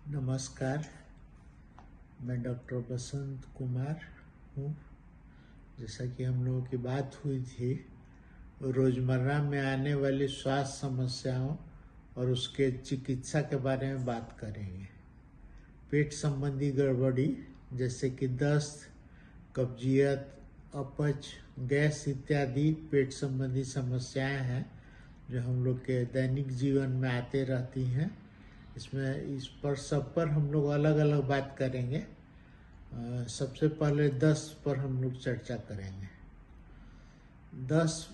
नमस्कार, मैं डॉक्टर बसंत कुमार हूँ। जैसा कि हम लोगों की बात हुई थी, रोज़मर्रा में आने वाली स्वास्थ्य समस्याओं और उसके चिकित्सा के बारे में बात करेंगे। पेट संबंधी गड़बड़ी जैसे कि दस्त, कब्जियत, अपच, गैस इत्यादि पेट संबंधी समस्याएं हैं जो हम लोग के दैनिक जीवन में आते रहती हैं। इस पर सब पर हम लोग अलग अलग बात करेंगे। सबसे पहले दस्त पर हम लोग चर्चा करेंगे। दस्त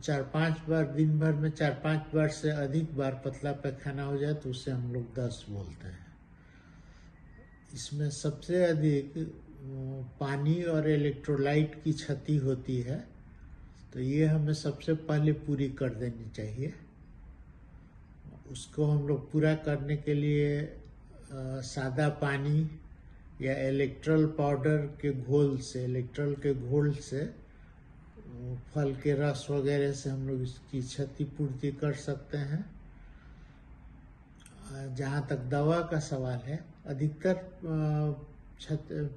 4-5 बार, दिन भर में 4-5 बार से अधिक बार पतला पैखाना हो जाए तो उसे हम लोग दस्त बोलते हैं। इसमें सबसे अधिक पानी और इलेक्ट्रोलाइट की क्षति होती है, तो ये हमें सबसे पहले पूरी कर देनी चाहिए। उसको हम लोग पूरा करने के लिए सादा पानी या इलेक्ट्रल के घोल से फल के रस वगैरह से हम लोग इसकी क्षतिपूर्ति कर सकते हैं। जहाँ तक दवा का सवाल है, अधिकतर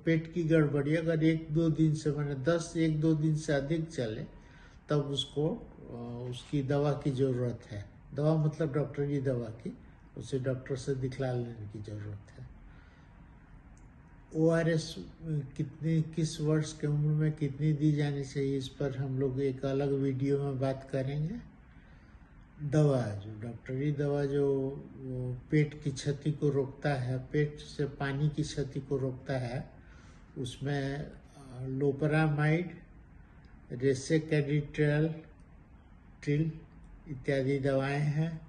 पेट की गड़बड़ी अगर 1-2 दिन से माने 1-2 दिन से अधिक चले तब उसको उसकी दवा की ज़रूरत है। दवा मतलब डॉक्टरी दवा की, उसे डॉक्टर से दिखला लेने की ज़रूरत है। ORS किस वर्ष के उम्र में कितनी दी जानी चाहिए, इस पर हम लोग एक अलग वीडियो में बात करेंगे। दवा जो डॉक्टरी दवा जो पेट की क्षति को रोकता है, पेट से पानी की क्षति को रोकता है, उसमें लोपरामाइड, रेसेकेडिट्रिल इत्यादि दवाएं हैं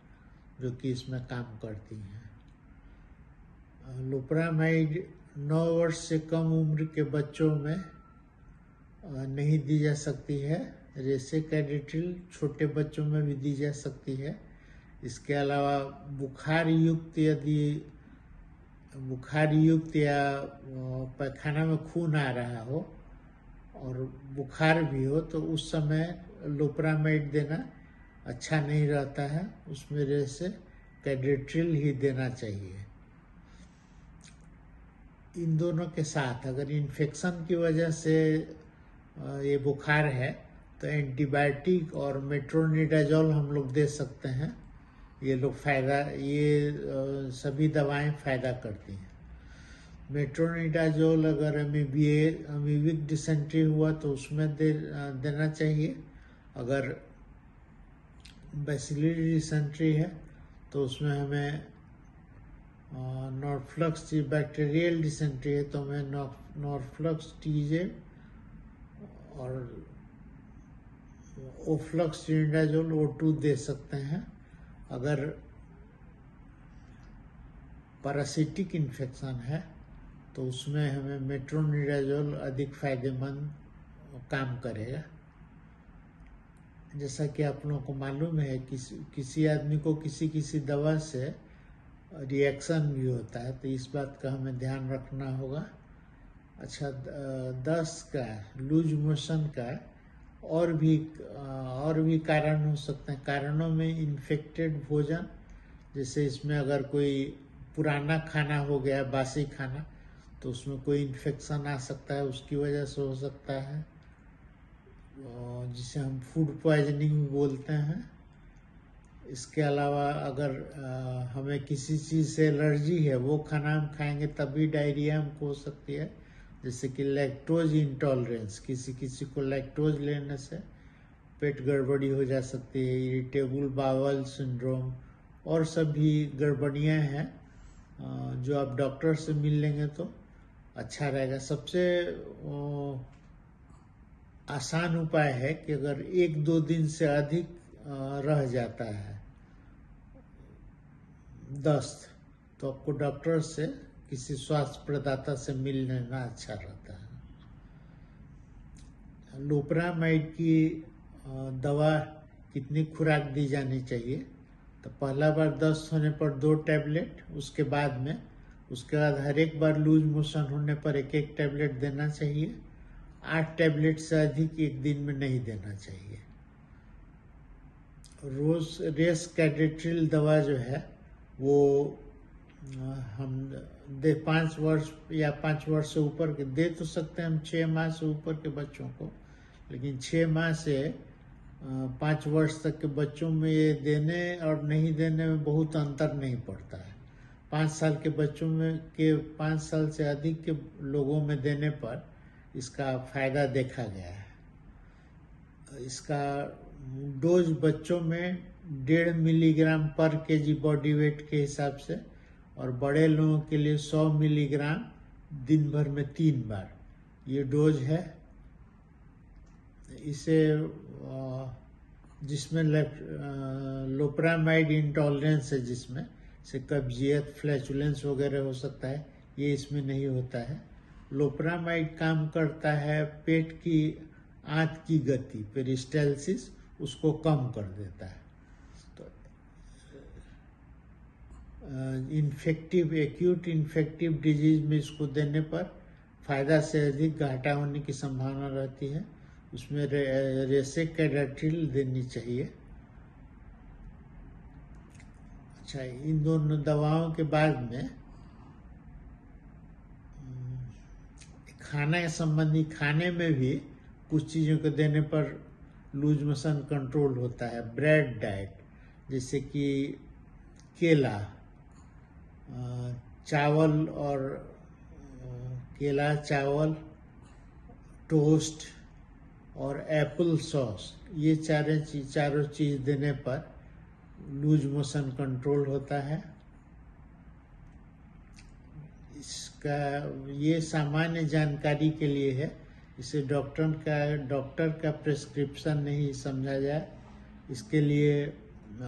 जो कि इसमें काम करती हैं। लोपरामाइड 9 वर्ष से कम उम्र के बच्चों में नहीं दी जा सकती है। रेसेकेडिट्रिल छोटे बच्चों में भी दी जा सकती है। इसके अलावा बुखार युक्त या पैखाना में खून आ रहा हो और बुखार भी हो तो उस समय लोपरामाइड देना अच्छा नहीं रहता है, उसमें रेसेकेडिट्रिल ही देना चाहिए। इन दोनों के साथ अगर इन्फेक्शन की वजह से ये बुखार है तो एंटीबायोटिक और मेट्रोनिडाजोल हम लोग दे सकते हैं। ये सभी दवाएं फ़ायदा करती हैं। मेट्रोनिडाजोल अगर अमीबिक डिसेंट्री हुआ तो उसमें देना चाहिए। अगर बैसिलरी डिसेंट्री है तो उसमें हमें नॉर्फ्लक्स, बैक्टीरियल डिसेंट्री है तो हमें नॉर्फ्लक्स TJ और ओफ्लक्सटिनिडाजोल O2 दे सकते हैं। अगर पैरासिटिक इन्फेक्शन है तो उसमें हमें मेट्रोनिडाजोल अधिक फायदेमंद काम करेगा। जैसा कि आप लोगों को मालूम है, किसी आदमी को किसी दवा से रिएक्शन भी होता है, तो इस बात का हमें ध्यान रखना होगा। अच्छा, दस्त का, लूज मोशन का और भी कारण हो सकते हैं। कारणों में इन्फेक्टेड भोजन, जैसे इसमें अगर कोई पुराना खाना हो गया, बासी खाना, तो उसमें कोई इन्फेक्शन आ सकता है, उसकी वजह से हो सकता है, जिसे हम फूड पॉइजनिंग बोलते हैं। इसके अलावा अगर हमें किसी चीज़ से एलर्जी है, वो खाना हम खाएंगे तब भी डायरिया हमको हो सकती है। जैसे कि लैक्टोज इंटॉलरेंस, किसी को लैक्टोज लेने से पेट गड़बड़ी हो जा सकती है। इरिटेबल बावल सिंड्रोम और सभी गड़बड़ियां हैं जो आप डॉक्टर से मिल लेंगे तो अच्छा रहेगा। सबसे आसान उपाय है कि अगर 1-2 दिन से अधिक रह जाता है दस्त, तो आपको डॉक्टर से, किसी स्वास्थ्य प्रदाता से मिल लेना अच्छा रहता है। लोपरामाइड की दवा कितनी खुराक दी जानी चाहिए, तो पहला बार दस्त होने पर 2 टैबलेट, उसके बाद हर एक बार लूज मोशन होने पर 1-1 टैबलेट देना चाहिए। 8 टैबलेट से अधिक एक दिन में नहीं देना चाहिए। रेसेकेडिट्रिल दवा जो है वो हम 5 वर्ष या 5 वर्ष से ऊपर के दे तो सकते हैं हम 6 माह से ऊपर के बच्चों को, लेकिन 6 माह से 5 वर्ष तक के बच्चों में ये देने और नहीं देने में बहुत अंतर नहीं पड़ता है। 5 साल के बच्चों में 5 साल से अधिक के लोगों में देने पर इसका फायदा देखा गया है। इसका डोज बच्चों में 1.5 मिलीग्राम पर केजी बॉडी वेट के हिसाब से, और बड़े लोगों के लिए 100 मिलीग्राम दिन भर में 3 बार ये डोज है। इसे जिसमें लोपरामाइड इंटॉलरेंस है, जिसमें से कब्जियत, फ्लैचुलेंस वगैरह हो सकता है, ये इसमें नहीं होता है। लोपरामाइड काम करता है पेट की आंत की गति, पेरिस्टालसिस, उसको कम कर देता है। तो एक्यूट इन्फेक्टिव डिजीज में इसको देने पर फायदा से अधिक घाटा होने की संभावना रहती है। उसमें रेसेकेडाटिल देनी चाहिए। अच्छा, इन दोनों दवाओं के बाद में खाना संबंधी, खाने में भी कुछ चीज़ों को देने पर लूज मोशन कंट्रोल होता है। ब्रेड डाइट, जैसे कि केला, चावल और केला, चावल, टोस्ट और एप्पल सॉस, ये चारों चीज़ देने पर लूज मोशन कंट्रोल होता है। इसका ये सामान्य जानकारी के लिए है, इसे डॉक्टर का प्रेस्क्रिप्शन नहीं समझा जाए। इसके लिए